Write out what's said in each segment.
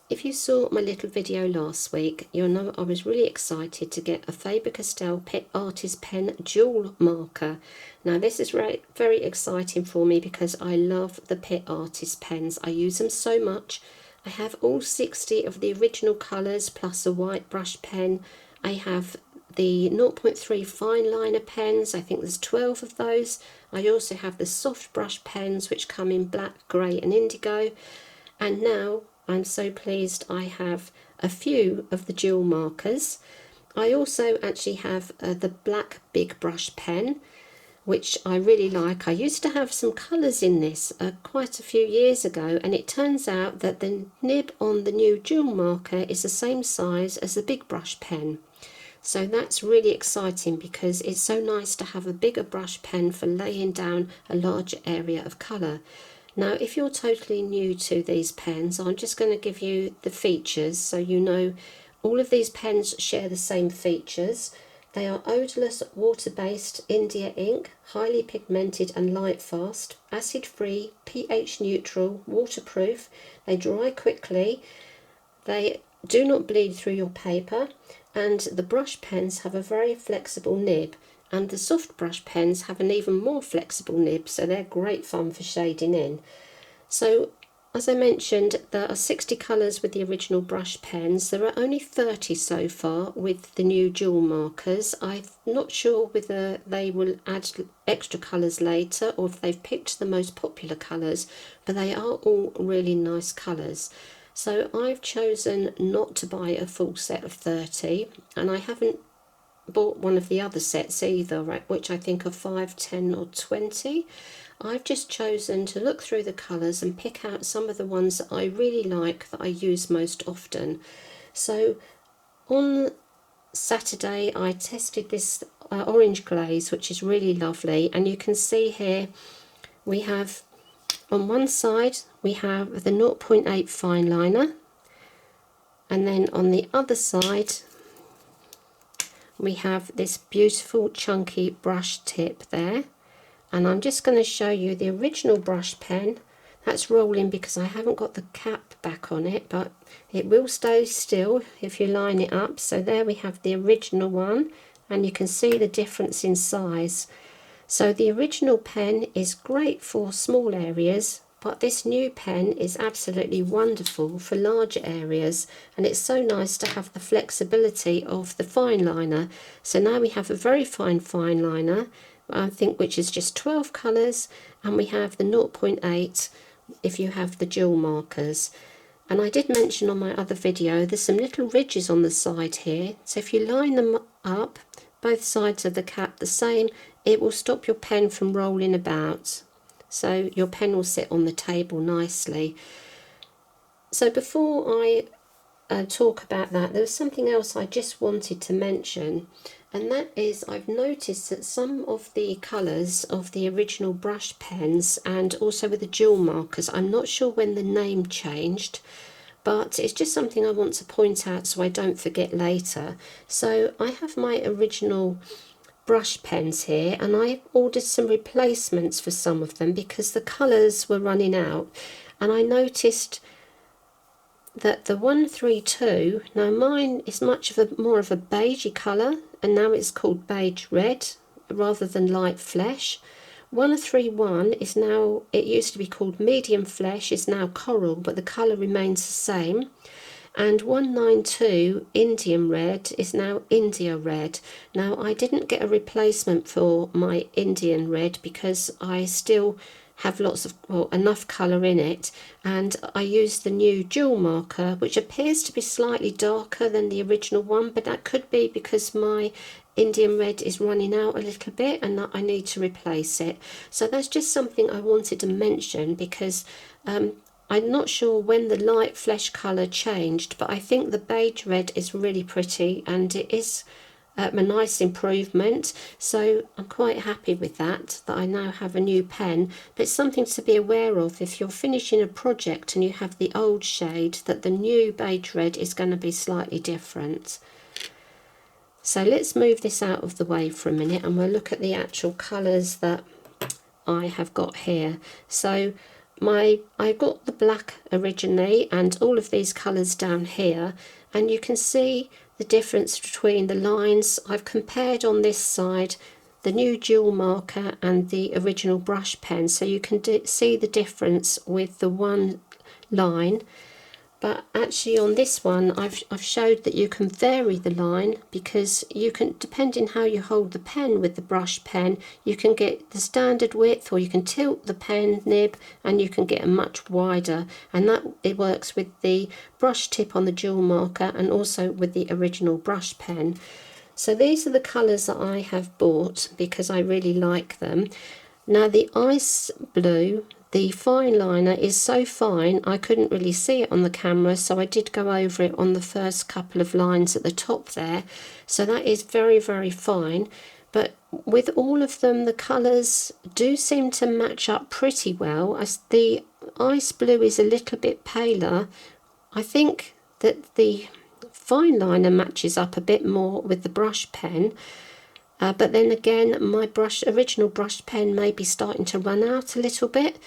If you saw my little video last week, you'll know I was really excited to get a Faber-Castell Pitt Artist Pen Jewel Marker. Now this is very exciting for me because I love the Pitt Artist Pens. I use them so much. I have all 60 of the original colours plus a white brush pen. I have the 0.3 fine liner pens, I think there's 12 of those. I also have the soft brush pens which come in black, grey and indigo. And now I'm so pleased I have a few of the jewel markers. I also actually have the black big brush pen, which I really like. I used to have some colours in this quite a few years ago, and it turns out that the nib on the new jewel marker is the same size as the big brush pen. So that's really exciting because it's so nice to have a bigger brush pen for laying down a larger area of colour. Now, if you're totally new to these pens, I'm just going to give you the features so you know all of these pens share the same features. They are odorless, water-based India ink, highly pigmented and light-fast, acid-free, pH neutral, waterproof. They dry quickly. They do not bleed through your paper, and the brush pens have a very flexible nib. And the soft brush pens have an even more flexible nib, so they're great fun for shading in. So, as I mentioned, there are 60 colours with the original brush pens. There are only 30 so far with the new jewel markers. I'm not sure whether they will add extra colours later or if they've picked the most popular colours, but they are all really nice colours. So I've chosen not to buy a full set of 30, and I haven't bought one of the other sets either, right, which I think are 5, 10 or 20. I've just chosen to look through the colours and pick out some of the ones that I really like, that I use most often. So on Saturday I tested this orange glaze, which is really lovely, and you can see here we have on one side we have the 0.8 fine liner, and then on the other side we have this beautiful chunky brush tip there. And I'm just going to show you the original brush pen. That's rolling because I haven't got the cap back on it, but it will stay still if you line it up. So there we have the original one, and you can see the difference in size. So the original pen is great for small areas, but this new pen is absolutely wonderful for larger areas, and it's so nice to have the flexibility of the fine liner. So now we have a very fine liner, I think, which is just 12 colours, and we have the 0.8 if you have the jewel markers. And I did mention on my other video there's some little ridges on the side here, so if you line them up, both sides of the cap the same, it will stop your pen from rolling about. So your pen will sit on the table nicely. So before I talk about that, there was something else I just wanted to mention, and that is I've noticed that some of the colours of the original brush pens and also with the jewel markers, I'm not sure when the name changed, but it's just something I want to point out so I don't forget later. So I have my original brush pens here, and I ordered some replacements for some of them because the colours were running out, and I noticed that the 132, now mine is much of a more of a beigey colour, and now it's called beige red rather than light flesh. 131 is now, it used to be called medium flesh, is now coral, but the colour remains the same. And 192 Indian red is now India red. Now I didn't get a replacement for my Indian red because I still have lots of, well, enough colour in it, and I used the new jewel marker, which appears to be slightly darker than the original one, but that could be because my Indian red is running out a little bit and that I need to replace it. So that's just something I wanted to mention because I'm not sure when the light flesh colour changed, but I think the beige red is really pretty and it is a nice improvement. So I'm quite happy with that I now have a new pen. But it's something to be aware of if you're finishing a project and you have the old shade, that the new beige red is going to be slightly different. So let's move this out of the way for a minute and we'll look at the actual colours that I have got here. So I got the black originally and all of these colours down here, and you can see the difference between the lines. I've compared on this side the new dual marker and the original brush pen, so you can see the difference with the one line. But actually on this one I've showed that you can vary the line, because you can, depending how you hold the pen with the brush pen, you can get the standard width, or you can tilt the pen nib and you can get a much wider, and that it works with the brush tip on the dual marker and also with the original brush pen. So these are the colours that I have bought because I really like them. Now the ice blue, the fine liner, is so fine I couldn't really see it on the camera, so I did go over it on the first couple of lines at the top there. So that is very, very fine. But with all of them, the colours do seem to match up pretty well. As the ice blue is a little bit paler, I think that the fine liner matches up a bit more with the brush pen. But then again, my original brush pen may be starting to run out a little bit.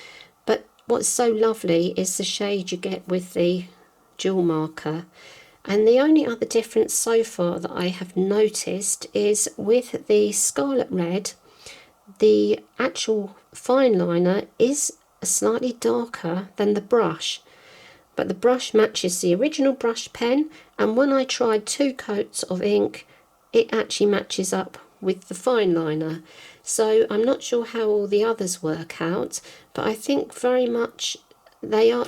But what's so lovely is the shade you get with the dual marker. And the only other difference so far that I have noticed is with the Scarlet Red, the actual fine liner is slightly darker than the brush. But the brush matches the original brush pen, and when I tried 2 coats of ink, it actually matches up with the fine liner. So I'm not sure how all the others work out, but I think very much they are.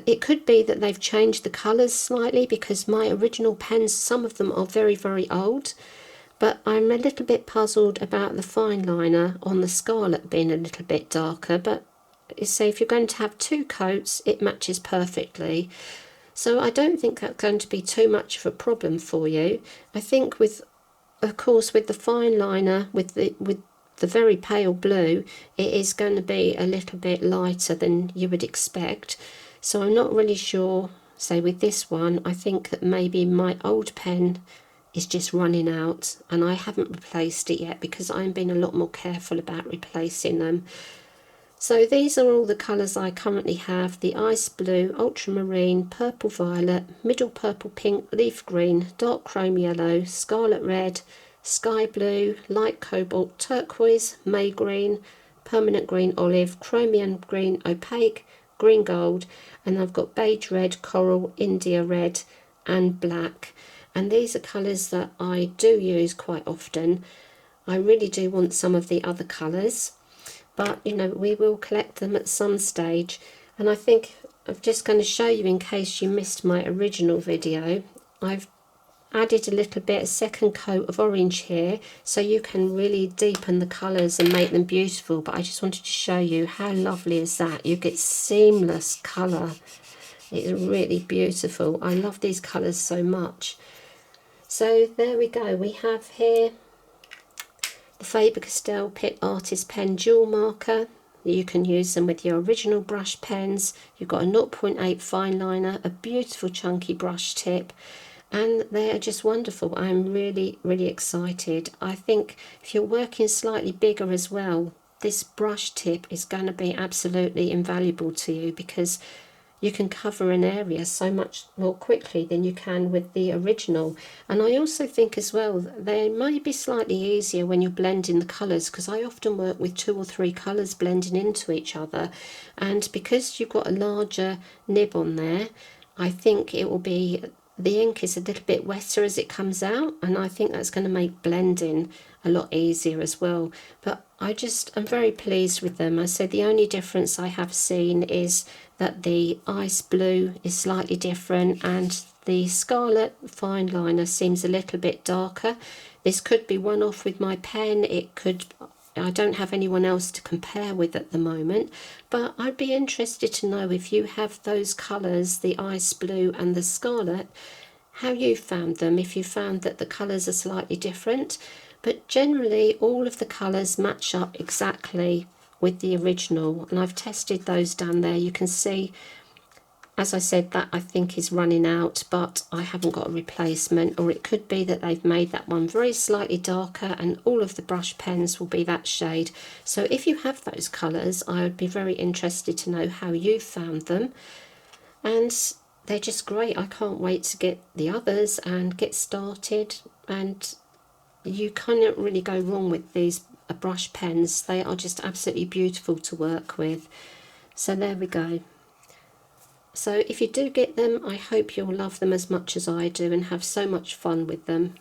It could be that they've changed the colours slightly, because my original pens, some of them are very, very old. But I'm a little bit puzzled about the fine liner on the Scarlet being a little bit darker. But say if you're going to have 2 coats, it matches perfectly. So I don't think that's going to be too much of a problem for you. I think of course with the fine liner, with the very pale blue, it is going to be a little bit lighter than you would expect. So I'm not really sure. Say with this one, I think that maybe my old pen is just running out, and I haven't replaced it yet because I'm being a lot more careful about replacing them. So these are all the colours I currently have: the ice blue, ultramarine, purple violet, middle purple pink, leaf green, dark chrome yellow, scarlet red, sky blue, light cobalt, turquoise, May green, permanent green olive, chromium green, opaque, green gold, and I've got beige red, coral, India red and black. And these are colours that I do use quite often. I really do want some of the other colours, but you know, we will collect them at some stage. And I think I'm just going to show you, in case you missed my original video, I've added a little bit, a second coat of orange here, so you can really deepen the colours and make them beautiful. But I just wanted to show you how lovely is that. You get seamless colour. It's really beautiful. I love these colours so much. So there we go. We have here the Faber-Castell Pitt Artist Pen Dual Marker. You can use them with your original brush pens. You've got a 0.8 fine liner, a beautiful chunky brush tip, and they are just wonderful. I'm really, really excited. I think if you're working slightly bigger as well, this brush tip is going to be absolutely invaluable to you, because you can cover an area so much more quickly than you can with the original. And I also think as well, they may be slightly easier when you're blending the colours, because I often work with 2 or 3 colours blending into each other, and because you've got a larger nib on there, I think it will be, the ink is a little bit wetter as it comes out, and I think that's going to make blending a lot easier as well. But I'm very pleased with them. I said the only difference I have seen is that the ice blue is slightly different, and the scarlet fine liner seems a little bit darker. This could be one off with my pen. I don't have anyone else to compare with at the moment, but I'd be interested to know if you have those colours, the ice blue and the scarlet, how you found them, if you found that the colours are slightly different. But generally all of the colours match up exactly with the original, and I've tested those down there. You can see as I said, that I think is running out, but I haven't got a replacement, or it could be that they've made that one very slightly darker and all of the brush pens will be that shade. So if you have those colours, I would be very interested to know how you found them. And they're just great. I can't wait to get the others and get started. And you cannot really go wrong with these brush pens. They are just absolutely beautiful to work with. So there we go. So if you do get them, I hope you'll love them as much as I do and have so much fun with them.